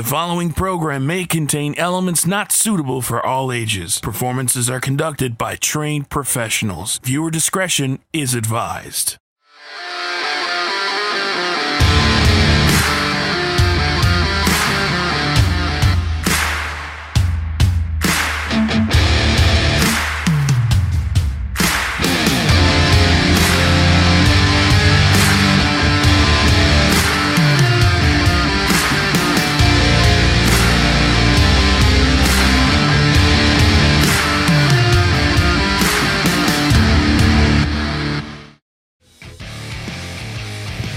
The following program may contain elements not suitable for all ages. Performances are conducted by trained professionals. Viewer discretion is advised.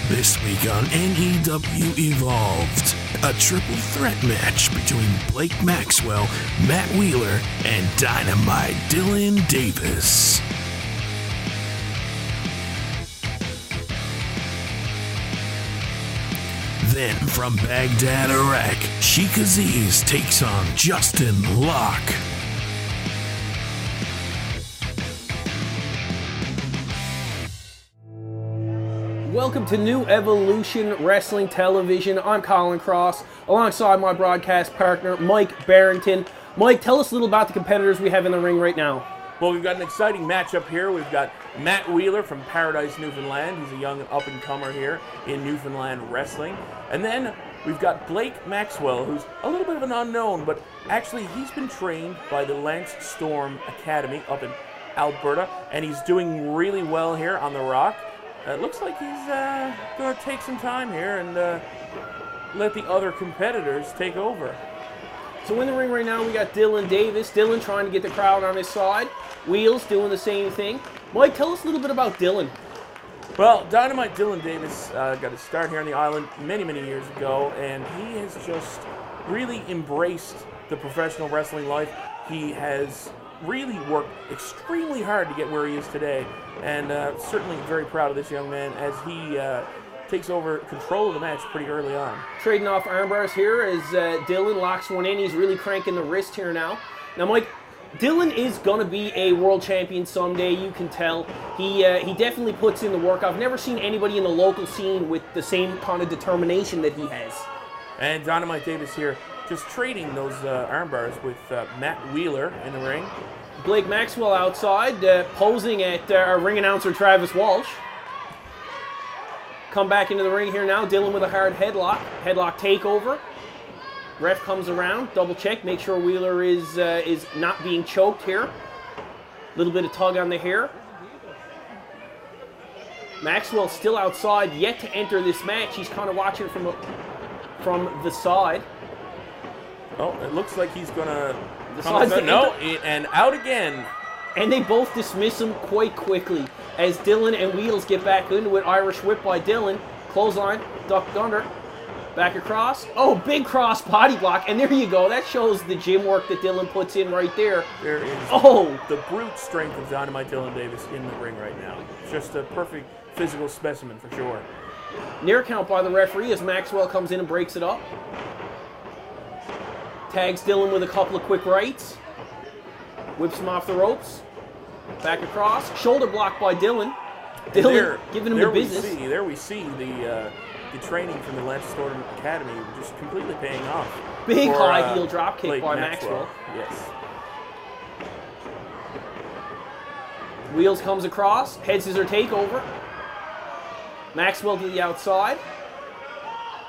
This week on NEW Evolved, a triple threat match between Blake Maxwell, Matt Wheeler, and Dynamite Dylan Davis. Then from Baghdad, Iraq, Sheik Aziz takes on Justin Locke. Welcome to New Evolution Wrestling Television. I'm Colin Cross, alongside my broadcast partner, Mike Barrington. Mike, tell us a little about the competitors we have in the ring right now. Well, we've got an exciting matchup here. We've got Matt Wheeler from Paradise, Newfoundland. He's a young up-and-comer here in Newfoundland wrestling. And then we've got Blake Maxwell, who's a little bit of an unknown, but actually he's been trained by the Lance Storm Academy up in Alberta, and he's doing really well here on the Rock. It looks like he's going to take some time here and let the other competitors take over. So in the ring right now, we got Dylan Davis. Dylan trying to get the crowd on his side. Wheels doing the same thing. Mike, tell us a little bit about Dylan. Well, Dynamite Dylan Davis got his start here on the island many, many years ago, and he has just really embraced the professional wrestling life. He has really worked extremely hard to get where he is today, and certainly very proud of this young man as he takes over control of the match pretty early on. Trading off arm bars here as Dylan locks one in. He's really cranking the wrist here now. Now, Mike, Dylan is going to be a world champion someday, you can tell. He definitely puts in the work. I've never seen anybody in the local scene with the same kind of determination that he has. And Dynamite Davis here just trading those arm bars with Matt Wheeler in the ring. Blake Maxwell outside, posing at our ring announcer Travis Walsh. Come back into the ring here now, Dylan with a hard headlock. Headlock takeover. Ref comes around, double check, make sure Wheeler is not being choked here. A little bit of tug on the hair. Maxwell still outside, yet to enter this match. He's kind of watching from the side. Oh, it looks like he's going to come outside. No, and out again. And they both dismiss him quite quickly as Dylan and Wheels get back into it. Irish whip by Dylan. Clothesline, ducked under. Back across. Oh, big cross body block. And there you go. That shows the gym work that Dylan puts in right there. There is the brute strength of Dynamite Dylan Davis in the ring right now. Just a perfect physical specimen for sure. Near count by the referee as Maxwell comes in and breaks it up. Tags Dylan with a couple of quick rights. Whips him off the ropes. Back across. Shoulder block by Dylan. Dylan giving him the business. There we see the training from the Lance Storm Academy just completely paying off. Big high heel drop kick by Maxwell. Yes. Wheels comes across. Head scissor takeover. Maxwell to the outside.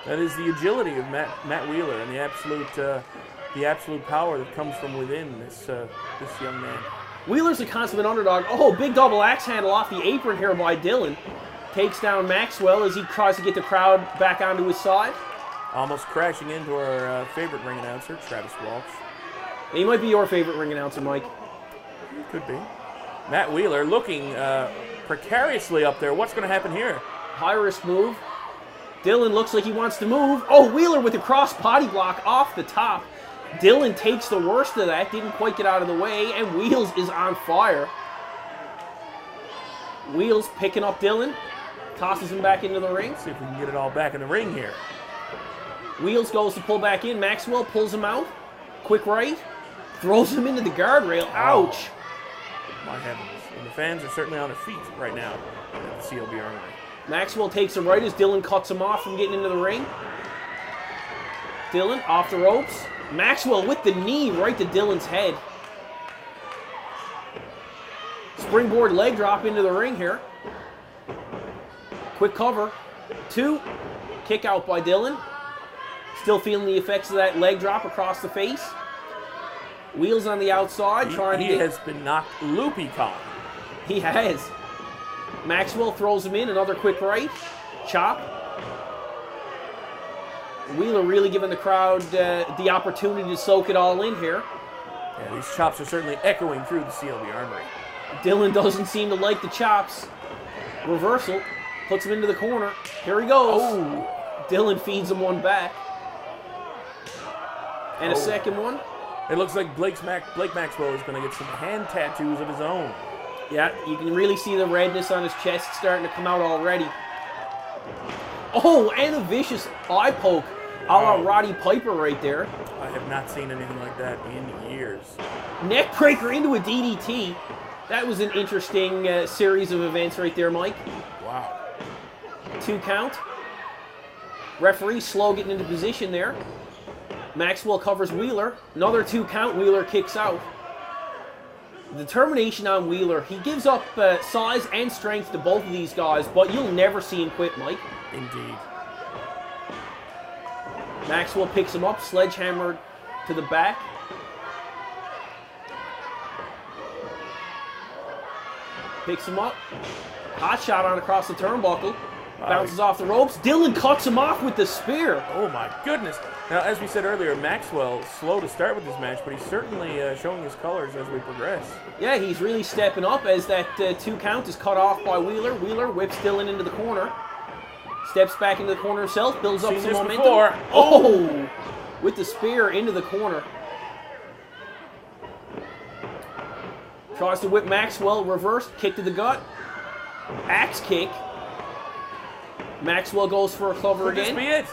That is the agility of Matt Wheeler and the absolute power that comes from within this young man. Wheeler's a consummate underdog. Oh, big double axe handle off the apron here by Dylan. Takes down Maxwell as he tries to get the crowd back onto his side. Almost crashing into our favorite ring announcer, Travis Walsh. He might be your favorite ring announcer, Mike. Could be. Matt Wheeler looking precariously up there. What's going to happen here? High risk move. Dylan looks like he wants to move. Oh, Wheeler with a cross body block off the top. Dylan takes the worst of that, didn't quite get out of the way, and Wheels is on fire. Wheels picking up Dylan, tosses him back into the ring. See if we can get it all back in the ring here. Wheels goes to pull back in. Maxwell pulls him out. Quick right. Throws him into the guardrail. Ouch. My heavens. And the fans are certainly on their feet right now at the CLB Armory. Maxwell takes him right as Dylan cuts him off from getting into the ring. Dylan off the ropes. Maxwell with the knee right to Dylan's head. Springboard leg drop into the ring here. Quick cover. 2. Kick out by Dylan. Still feeling the effects of that leg drop across the face. Wheels on the outside. He has been knocked loopy, Colin. He has. Maxwell throws him in. Another quick right. Chop. Wheeler really giving the crowd the opportunity to soak it all in here. Yeah, these chops are certainly echoing through the CLB Armory. Dylan doesn't seem to like the chops. Reversal. Puts him into the corner. Here he goes. Oh. Dylan feeds him one back. And a second one. It looks like Blake Maxwell is going to get some hand tattoos of his own. Yeah, you can really see the redness on his chest starting to come out already. Oh, and a vicious eye poke a la Roddy Piper right there. I have not seen anything like that in years. Neck breaker into a DDT. That was an interesting series of events right there, Mike. Wow. 2 count. Referee slow getting into position there. Maxwell covers Wheeler. Another 2 count. Wheeler kicks out. Determination on Wheeler. He gives up size and strength to both of these guys, but you'll never see him quit, Mike. Indeed. Maxwell picks him up, sledgehammer to the back. Picks him up. Hot shot on across the turnbuckle. Bounces off the ropes. Dylan cuts him off with the spear. Oh my goodness. Now, as we said earlier, Maxwell slow to start with this match, but he's certainly showing his colors as we progress. Yeah, he's really stepping up as that 2 count is cut off by Wheeler. Wheeler whips Dylan into the corner. Steps back into the corner himself, builds up some momentum. Before. Oh! With the spear into the corner. Tries to whip Maxwell, reversed, kick to the gut. Axe kick. Maxwell goes for a cover again. Could this be it?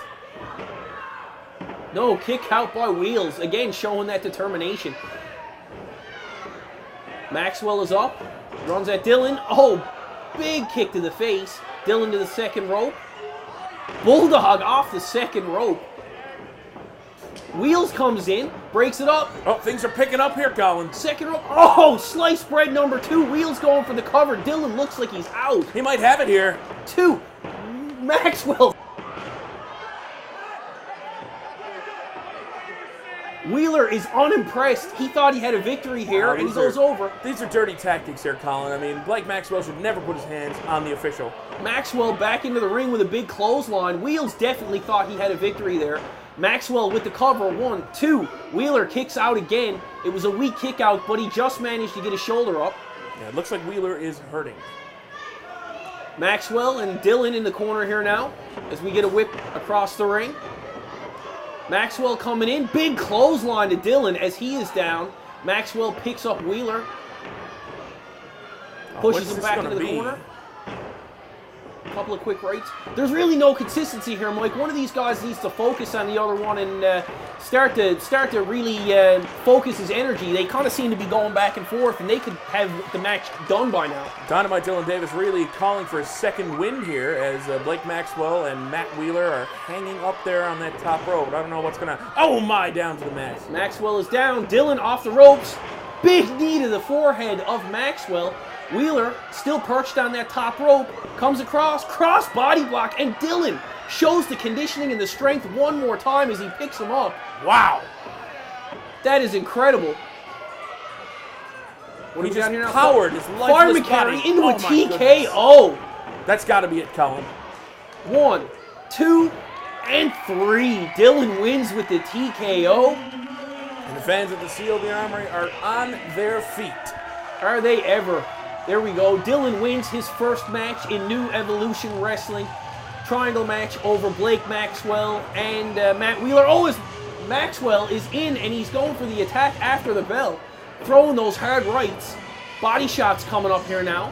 No, kick out by Wheels. Again, showing that determination. Maxwell is up. Runs at Dylan. Oh, big kick to the face. Dylan to the second rope. Bulldog off the second rope. Wheels comes in, breaks it up. Oh, things are picking up here, Colin. Second rope. Oh, sliced bread number 2. Wheels going for the cover. Dylan looks like he's out. He might have it here. 2. Maxwell. Wheeler is unimpressed. He thought he had a victory here, and he goes over. These are dirty tactics here, Colin. I mean, Blake Maxwell should never put his hands on the official. Maxwell back into the ring with a big clothesline. Wheels definitely thought he had a victory there. Maxwell with the cover. 1, 2. Wheeler kicks out again. It was a weak kick out, but he just managed to get his shoulder up. Yeah, it looks like Wheeler is hurting. Maxwell and Dylan in the corner here now as we get a whip across the ring. Maxwell coming in. Big clothesline to Dylan as he is down. Maxwell picks up Wheeler. Pushes him back into the corner. A couple of quick rights. There's really no consistency here, Mike. One of these guys needs to focus on the other one and start to really focus his energy. They kind of seem to be going back and forth, and they could have the match done by now. Dynamite Dylan Davis really calling for a second win here as Blake Maxwell and Matt Wheeler are hanging up there on that top rope. I don't know what's going to... Oh my, down to the mat. Maxwell is down. Dylan off the ropes. Big knee to the forehead of Maxwell. Wheeler, still perched on that top rope, comes across, cross body block, and Dylan shows the conditioning and the strength one more time as he picks him up. Wow. That is incredible. What he do we got here now? Powered his lifeless body into a TKO. TKO. That's got to be it, Colin. 1, 2, and 3. Dylan wins with the TKO. And the fans at the CLB Armory are on their feet. Are they ever? There we go. Dylan wins his first match in New Evolution Wrestling. Triangle match over Blake Maxwell and Matt Wheeler. Oh, Maxwell is in and he's going for the attack after the bell. Throwing those hard rights. Body shots coming up here now.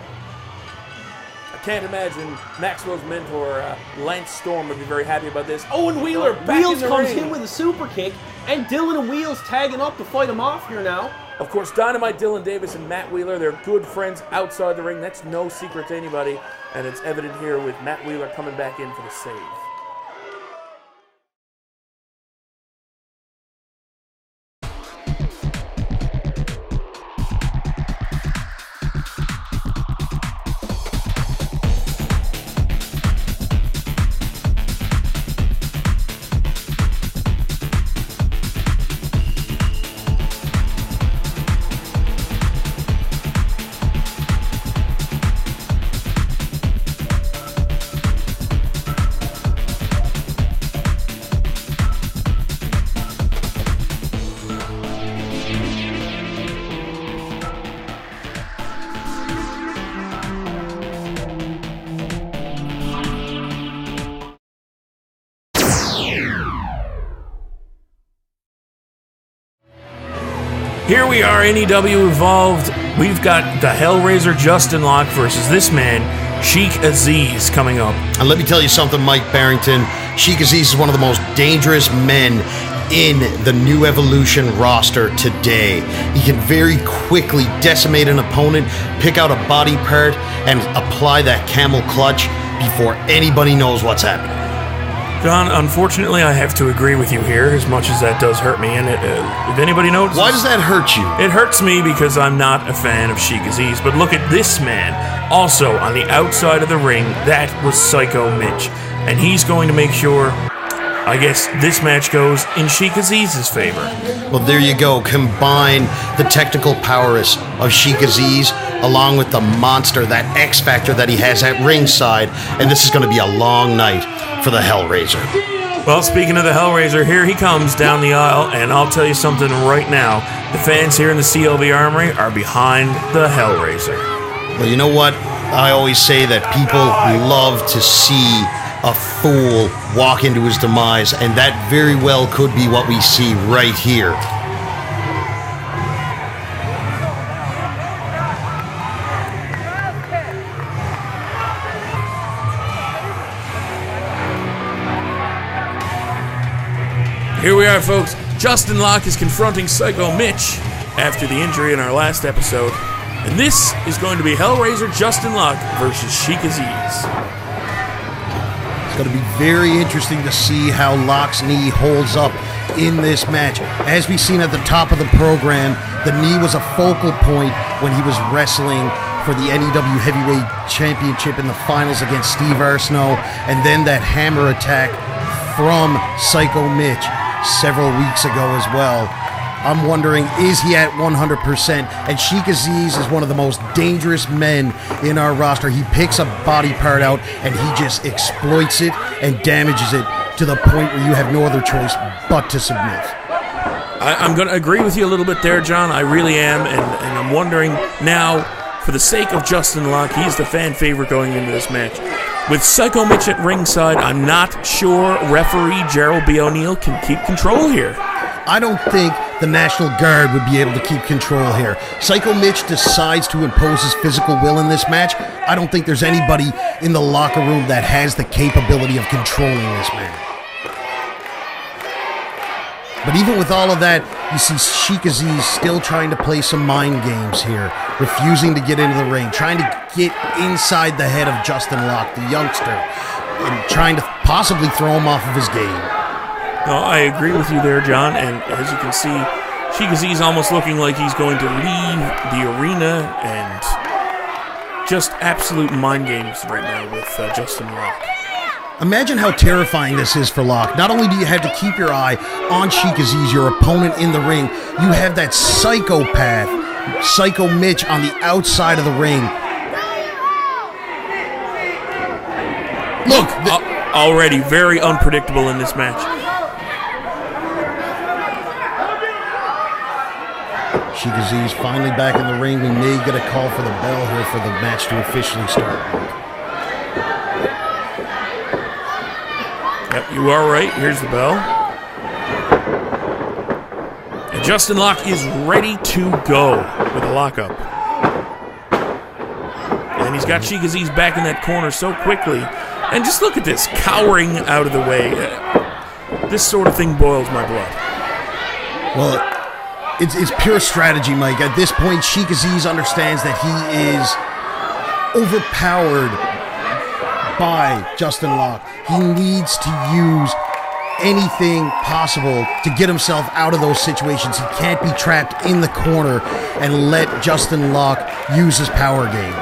I can't imagine Maxwell's mentor, Lance Storm, would be very happy about this. Oh, and Wheeler back in the ring. Wheels comes in with a super kick. And Dylan and Wheels tagging up to fight him off here now. Of course, Dynamite Dylan Davis and Matt Wheeler, they're good friends outside the ring. That's no secret to anybody. And it's evident here with Matt Wheeler coming back in for the save. Here we are, NEW Evolved. We've got the Hellraiser Justin Locke versus this man, Sheik Aziz, coming up. And let me tell you something, Mike Barrington. Sheik Aziz is one of the most dangerous men in the New Evolution roster today. He can very quickly decimate an opponent, pick out a body part, and apply that camel clutch before anybody knows what's happening. John, unfortunately, I have to agree with you here, as much as that does hurt me. And if anybody notices... Why does that hurt you? It hurts me because I'm not a fan of Sheik Aziz. But look at this man. Also, on the outside of the ring, that was Psycho Mitch. And he's going to make sure, I guess, this match goes in Sheik Aziz's favor. Well, there you go. Combine the technical prowess of Sheik Aziz along with the monster, that X Factor that he has at ringside, and this is going to be a long night for the Hellraiser. Well, speaking of the Hellraiser, here he comes down the aisle, and I'll tell you something right now. The fans here in the CLB Armory are behind the Hellraiser. Well, you know what? I always say that people love to see a fool walk into his demise, and that very well could be what we see right here. Here we are, folks. Justin Locke is confronting Psycho Mitch after the injury in our last episode. And this is going to be Hellraiser Justin Locke versus Sheik Aziz. It's going to be very interesting to see how Locke's knee holds up in this match. As we've seen at the top of the program, the knee was a focal point when he was wrestling for the NEW Heavyweight Championship in the finals against Steve Arsenault, and then that hammer attack from Psycho Mitch several weeks ago as well. I'm wondering, is he at 100%? And Sheik Aziz is one of the most dangerous men in our roster. He picks a body part out and he just exploits it and damages it to the point where you have no other choice but to submit. I'm going to agree with you a little bit there, John. I really am, and I'm wondering now, for the sake of Justin Locke, he's the fan favorite going into this match. With Psycho Mitch at ringside, I'm not sure referee Gerald B. O'Neill can keep control here. I don't think the National Guard would be able to keep control here. Psycho Mitch decides to impose his physical will in this match. I don't think there's anybody in the locker room that has the capability of controlling this man. But even with all of that, you see Sheik Aziz still trying to play some mind games here, refusing to get into the ring, trying to get inside the head of Justin Locke, the youngster, and trying to possibly throw him off of his game. No, I agree with you there, John, and as you can see, Sheik Aziz almost looking like he's going to leave the arena, and just absolute mind games right now with Justin Locke. Imagine how terrifying this is for Locke. Not only do you have to keep your eye on Sheik Aziz, your opponent in the ring, you have that psychopath, Psycho Mitch, on the outside of the ring. Look! Already very unpredictable in this match. Sheik Aziz finally back in the ring. We may get a call for the bell here for the match to officially start. Yep, you are right. Here's the bell. And Justin Locke is ready to go with a lockup. And he's got Sheik Aziz back in that corner so quickly. And just look at this, cowering out of the way. This sort of thing boils my blood. Well, it's pure strategy, Mike. At this point, Sheik Aziz understands that he is overpowered by Justin Locke. He needs to use anything possible to get himself out of those situations. He can't be trapped in the corner and let Justin Locke use his power game.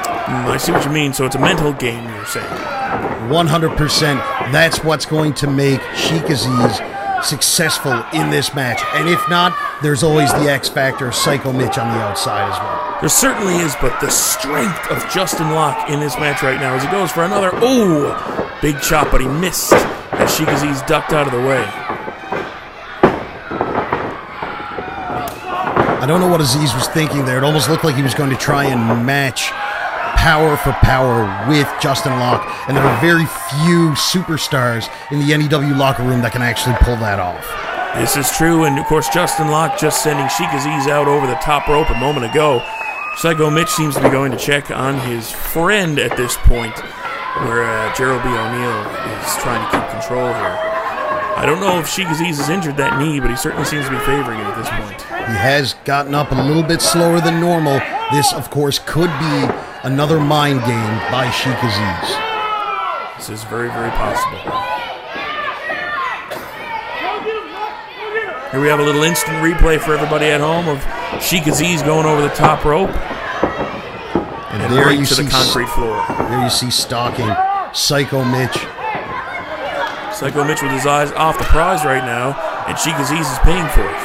I see what you mean. So it's a mental game, you're saying. 100%. That's what's going to make Sheik Aziz successful in this match. And if not, there's always the X Factor, Psycho Mitch on the outside as well. There certainly is, but the strength of Justin Locke in this match right now as he goes for another, big chop, but he missed as Sheik Aziz ducked out of the way. I don't know what Aziz was thinking there. It almost looked like he was going to try and match power for power with Justin Locke, and there are very few superstars in the NEW locker room that can actually pull that off. This is true, and of course Justin Locke just sending Sheik Aziz out over the top rope a moment ago. Psycho Mitch seems to be going to check on his friend at this point, where Gerald B. O'Neill is trying to keep control here. I don't know if Sheik Aziz has injured that knee, but he certainly seems to be favoring it at this point. He has gotten up a little bit slower than normal. This, of course, could be another mind game by Sheik Aziz. This is very, very possible. Here we have a little instant replay for everybody at home of Sheik Aziz going over the top rope and there right you to see the concrete floor. There you see stalking Psycho Mitch. Psycho Mitch with his eyes off the prize right now, and Sheik Aziz is paying for it.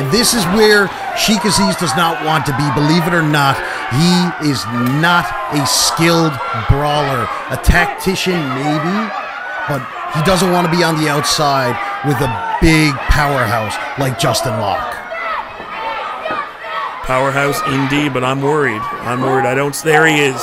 And this is where Sheik Aziz does not want to be. Believe it or not, he is not a skilled brawler. A tactician, maybe, but he doesn't want to be on the outside with a big powerhouse like Justin Locke. Powerhouse indeed, but I'm worried. There he is.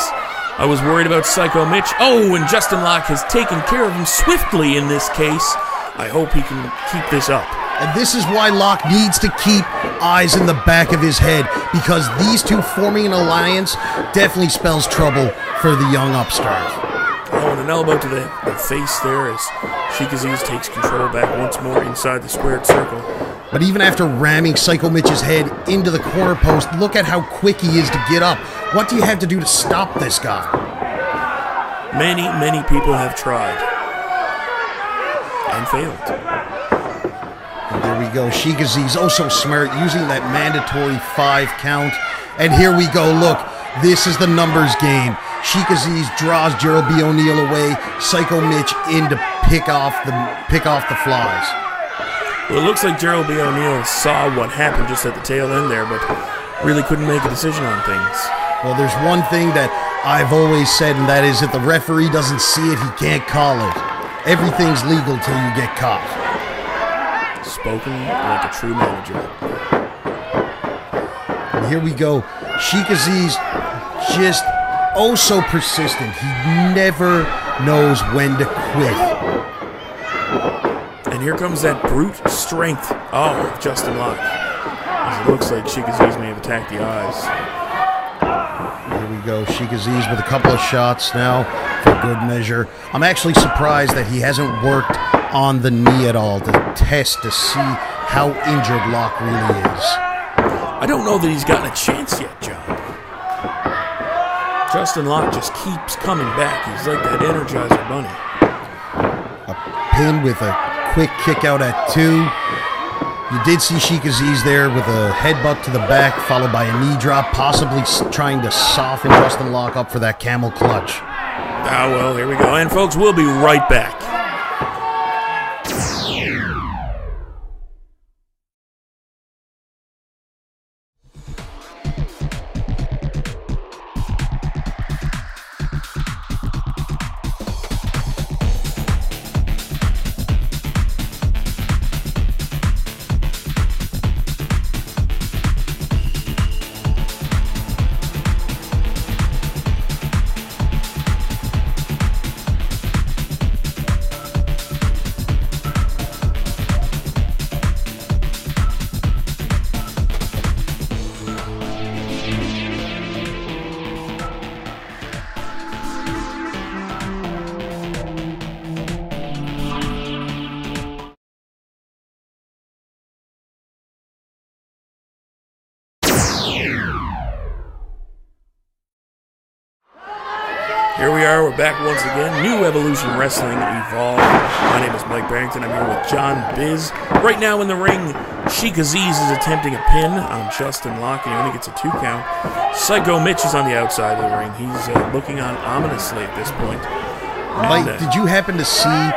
I was worried about Psycho Mitch. Oh, and Justin Locke has taken care of him swiftly in this case. I hope he can keep this up. And this is why Locke needs to keep eyes in the back of his head, because these two forming an alliance definitely spells trouble for the young upstart. Oh, and an elbow to the face there as Sheik Aziz takes control back once more inside the squared circle. But even after ramming Psycho Mitch's head into the corner post, look at how quick he is to get up. What do you have to do to stop this guy? Many, many people have tried and failed. And there we go. Sheik Aziz, oh so smart, using that mandatory 5 count. And here we go. Look, this is the numbers game. Sheik Aziz draws Gerald B. O'Neill away. Psycho Mitch in to pick off the flies. Well, it looks like Gerald B. O'Neill saw what happened just at the tail end there, but really couldn't make a decision on things. Well, there's one thing that I've always said, and that is if the referee doesn't see it, he can't call it. Everything's legal till you get caught. Spoken like a true manager. And here we go. Sheik Aziz just oh so persistent. He never knows when to quit. And here comes that brute strength of Justin Locke. As it looks like Sheik Aziz may have attacked the eyes. Here we go. Sheik Aziz with a couple of shots now for good measure. I'm actually surprised that he hasn't worked on the knee at all to test to see how injured Locke really is. I don't know that he's gotten a chance yet, John. Justin Locke just keeps coming back. He's like that Energizer Bunny. A pin with a quick kick out at 2. You did see Sheik Aziz there with a headbutt to the back, followed by a knee drop, possibly trying to soften Justin Locke up for that camel clutch. Ah, well, here we go. And folks, we'll be right back. Here we are, we're back once again. New Evolution Wrestling Evolved. My name is Mike Barrington. I'm here with John Biz. Right now in the ring, Sheik Aziz is attempting a pin on Justin Locke, and he only gets a 2 count. Psycho Mitch is on the outside of the ring. He's looking on ominously at this point. Mike, did you happen to see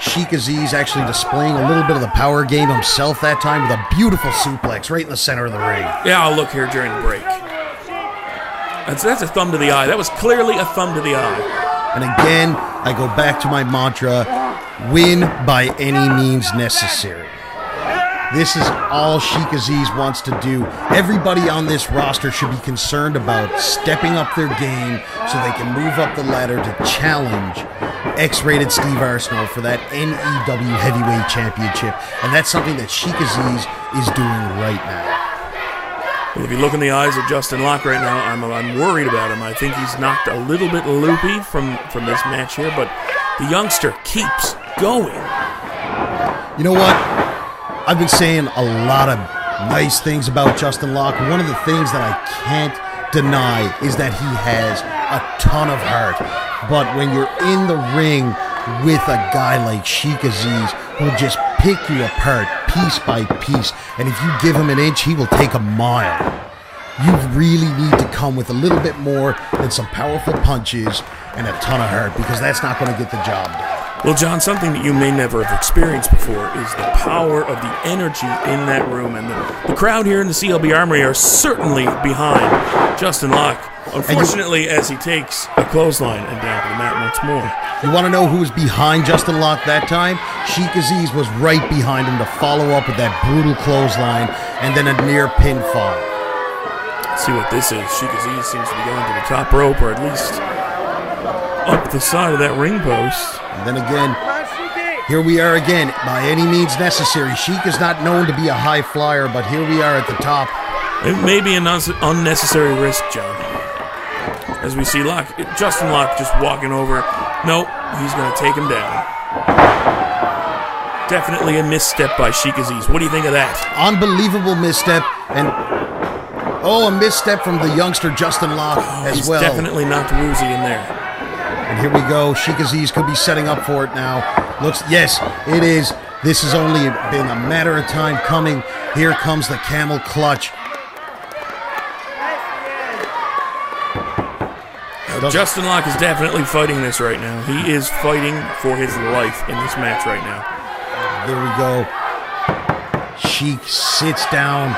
Sheik Aziz actually displaying a little bit of the power game himself that time with a beautiful suplex right in the center of the ring? Yeah, I'll look here during the break. That's a thumb to the eye. That was clearly a thumb to the eye. And again, I go back to my mantra, win by any means necessary. This is all Sheik Aziz wants to do. Everybody on this roster should be concerned about stepping up their game so they can move up the ladder to challenge X-Rated Steve Arsenault for that NEW Heavyweight Championship. And that's something that Sheik Aziz is doing right now. Well, if you look in the eyes of Justin Locke right now, I'm worried about him. I think he's knocked a little bit loopy from this match here, but the youngster keeps going. You know what? I've been saying a lot of nice things about Justin Locke. One of the things that I can't deny is that he has a ton of heart. But when you're in the ring with a guy like Sheik Aziz, who'll just pick you apart piece by piece, and if you give him an inch, he will take a mile. You really need to come with a little bit more than some powerful punches and a ton of heart, because that's not going to get the job done. Well, John, something that you may never have experienced before is the power of the energy in that room. And the crowd here in the CLB Armory are certainly behind Justin Locke. Unfortunately, as he takes a clothesline and down to the mat once more. You want to know who was behind Justin Locke that time? Sheik Aziz was right behind him to follow up with that brutal clothesline and then a near pinfall. Let's see what this is. Sheik Aziz seems to be going to the top rope, or at least up the side of that ring post. And then again, here we are again, by any means necessary. Sheik is not known to be a high flyer, but here we are at the top. It may be an unnecessary risk, John. As we see Justin Locke just walking over. Nope, he's going to take him down. Definitely a misstep by Sheik Aziz. What do you think of that? Unbelievable misstep, and a misstep from the youngster Justin Locke as well. He's definitely knocked woozy in there. And here we go. Sheik Aziz could be setting up for it now. Yes, it is. This has only been a matter of time coming. Here comes the camel clutch. Justin Locke is definitely fighting this right now. He is fighting for his life in this match right now. There we go. Sheik sits down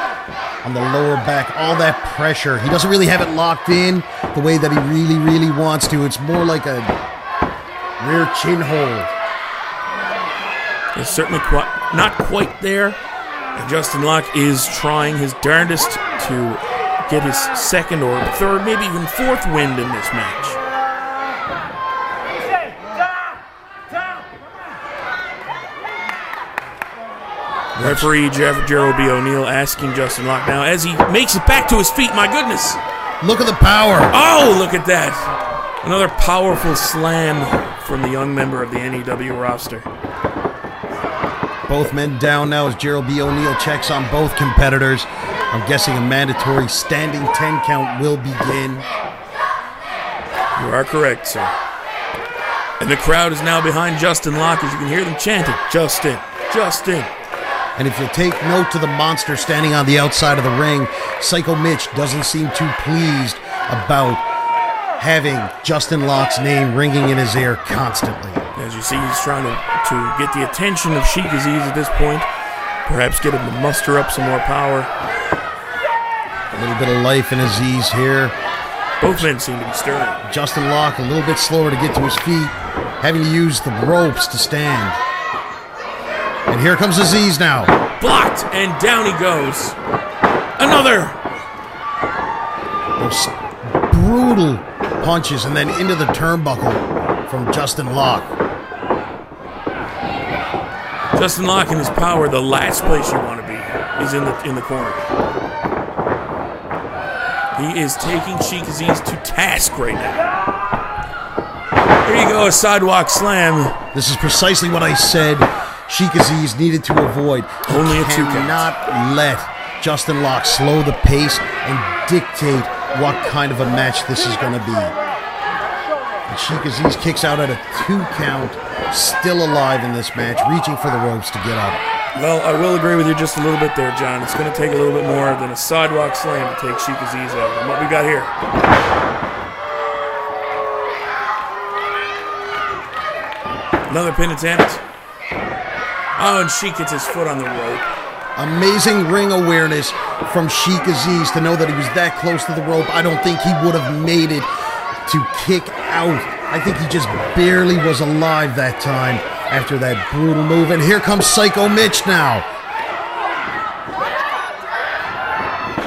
on the lower back. All that pressure. He doesn't really have it locked in the way that he really, really wants to. It's more like a rear chin hold. It's certainly not quite there. And Justin Locke is trying his darndest to get his second or third, maybe even fourth wind in this match. Referee Gerald B. O'Neill asking Justin Locke now as he makes it back to his feet. My goodness. Look at the power. Oh, look at that. Another powerful slam from the young member of the NEW roster. Both men down now as Gerald B. O'Neill checks on both competitors. I'm guessing a mandatory standing 10 count will begin. You are correct, sir. And the crowd is now behind Justin Locke as you can hear them chanting, Justin, Justin. And if you'll take note to the monster standing on the outside of the ring, Psycho Mitch doesn't seem too pleased about having Justin Locke's name ringing in his ear constantly. As you see, he's trying to get the attention of Sheik Aziz at this point. Perhaps get him to muster up some more power. A little bit of life in Aziz here. Both men seem to be stirring. Justin Locke a little bit slower to get to his feet, having to use the ropes to stand. And here comes Aziz now. Blocked, and down he goes. Another. Those brutal punches, and then into the turnbuckle from Justin Locke. Justin Locke and his power, the last place you want to be is in the corner. He is taking Sheik Aziz to task right now. Here you go, a sidewalk slam. This is precisely what I said Sheik Aziz needed to avoid. Only a 2 count. Cannot let Justin Locke slow the pace and dictate what kind of a match this is going to be. And Sheik Aziz kicks out at a 2 count, still alive in this match, reaching for the ropes to get up. Well, I will agree with you just a little bit there, John. It's going to take a little bit more than a sidewalk slam to take Sheik Aziz out. And what we got here? Another pin attempt. Oh, and Sheik gets his foot on the rope. Amazing ring awareness from Sheik Aziz to know that he was that close to the rope. I don't think he would have made it to kick out. I think he just barely was alive that time after that brutal move. And here comes Psycho Mitch now.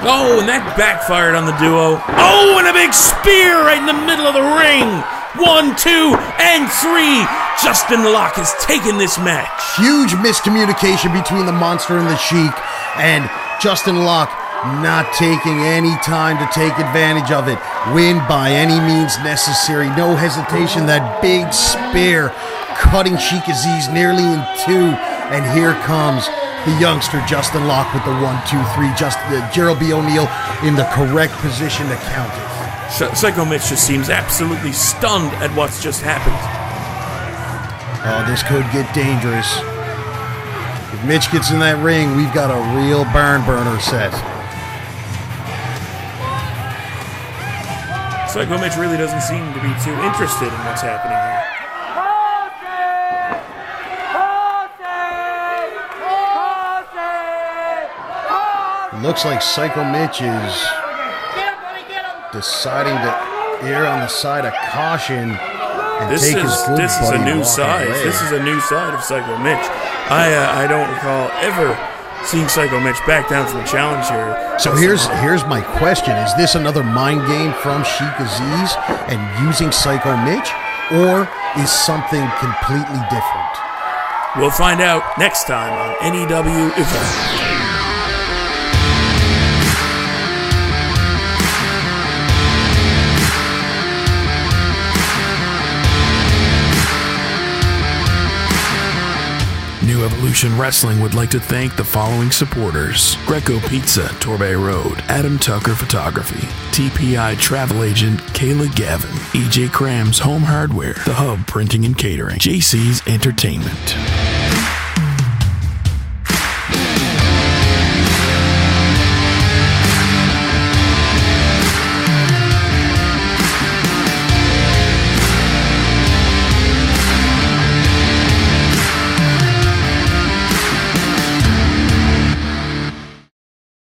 Oh, and that backfired on the duo. Oh, and a big spear right in the middle of the ring. 1, 2, and 3. Justin Locke has taken this match. Huge miscommunication between the Monster and the Sheik, and Justin Locke not taking any time to take advantage of it. Win by any means necessary. No hesitation. That big spear cutting Sheik Aziz nearly in two. And here comes the youngster Justin Locke with the 1, 2, 3. Gerald B. O'Neill in the correct position to count it. Psycho Mitch just seems absolutely stunned at what's just happened. Oh, this could get dangerous. If Mitch gets in that ring, we've got a real barn burner set. Psycho Mitch really doesn't seem to be too interested in what's happening here. Looks like Psycho Mitch is deciding to err on the side of caution and take his good This is buddy a new walking side. away. This is a new side of Psycho Mitch. I don't recall ever seeing Psycho Mitch back down from a challenge here. So here's my question. Is this another mind game from Sheik Aziz and using Psycho Mitch, or is something completely different? We'll find out next time on NEW Evolved. New Evolution Wrestling would like to thank the following supporters: Greco Pizza, Torbay Road; Adam Tucker Photography; TPI Travel Agent, Kayla Gavin; EJ Krams Home Hardware; The Hub Printing and Catering; JC's Entertainment.